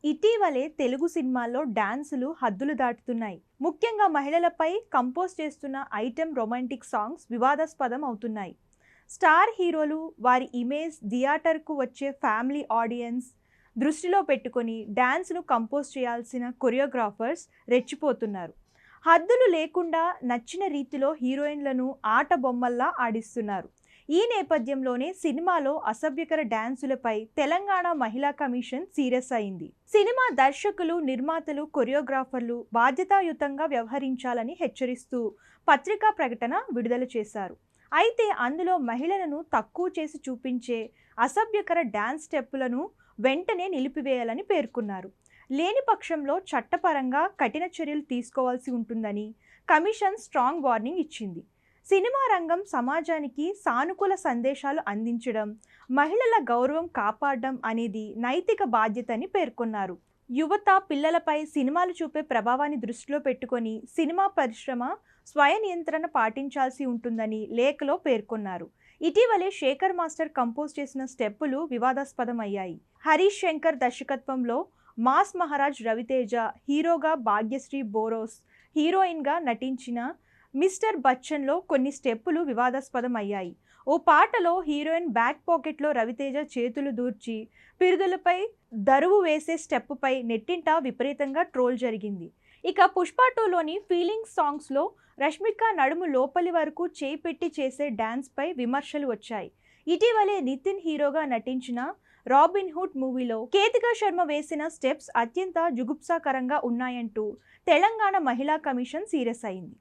ఇటీవలే తెలుగు సినిమాల్లో డాన్సులు హద్దులు దాటుతున్నాయి. ముఖ్యంగా మహిళలపై కంపోజ్ చేస్తున్న ఐటెం రొమాంటిక్ సాంగ్స్ వివాదాస్పదం అవుతున్నాయి. స్టార్ హీరోలు వారి ఇమేజ్, థియేటర్కు వచ్చే ఫ్యామిలీ ఆడియన్స్ దృష్టిలో పెట్టుకొని డాన్స్ను కంపోజ్ చేయాల్సిన కొరియోగ్రాఫర్స్ రెచ్చిపోతున్నారు. హద్దులు లేకుండా నచ్చిన రీతిలో హీరోయిన్లను ఆట బొమ్మల్లా ఆడిస్తున్నారు. ఈ నేపథ్యంలోనే సినిమాలో అసభ్యకర డాన్సులపై తెలంగాణ మహిళా కమిషన్ సీరియస్ అయింది. సినిమా దర్శకులు, నిర్మాతలు, కొరియోగ్రాఫర్లు బాధ్యతాయుతంగా వ్యవహరించాలని హెచ్చరిస్తూ పత్రికా ప్రకటన విడుదల చేశారు. అయితే అందులో మహిళలను తక్కువ చేసి చూపించే అసభ్యకర డాన్స్ స్టెప్పులను వెంటనే నిలిపివేయాలని పేర్కొన్నారు. లేని పక్షంలో చట్టపరంగా కఠిన చర్యలు తీసుకోవాల్సి ఉంటుందని కమిషన్ స్ట్రాంగ్ వార్నింగ్ ఇచ్చింది. సినిమా రంగం సమాజానికి సానుకూల సందేశాలు అందించడం, మహిళల గౌరవం కాపాడడం అనేది నైతిక బాధ్యతని పేర్కొన్నారు. యువత, పిల్లలపై సినిమాలు చూపే ప్రభావాన్ని దృష్టిలో పెట్టుకొని సినిమా పరిశ్రమ స్వయ నియంత్రణ పాటించాల్సి ఉంటుందని లేఖలో పేర్కొన్నారు. ఇటీవలే శేఖర్ మాస్టర్ కంపోజ్ చేసిన స్టెప్పులు వివాదాస్పదమయ్యాయి. హరీష్ శంకర్ దర్శకత్వంలో మాస్ మహారాజ్ రవితేజ హీరోగా, భాగ్యశ్రీ బోరోస్ హీరోయిన్గా నటించిన మిస్టర్ బచ్చన్లో కొన్ని స్టెప్పులు వివాదాస్పదం అయ్యాయి. ఓ పాటలో హీరోయిన్ బ్యాక్ పాకెట్లో రవితేజ చేతులు దూర్చి పిరుదులపై దరువు వేసే స్టెప్పుపై నెట్టింట విపరీతంగా ట్రోల్ జరిగింది. ఇక పుష్ప 2లోని ఫీలింగ్స్ సాంగ్స్లో రష్మిక నడుము లోపలి వరకు చేయి పెట్టి చేసే డాన్స్పై విమర్శలు వచ్చాయి. ఇటీవలే నితిన్ హీరోగా నటించిన రాబిన్ హుడ్ మూవీలో కేతికా శర్మ వేసిన స్టెప్స్ అత్యంత జుగుప్సాకరంగా ఉన్నాయంటూ తెలంగాణ మహిళా కమిషన్ సీరియస్ అయింది.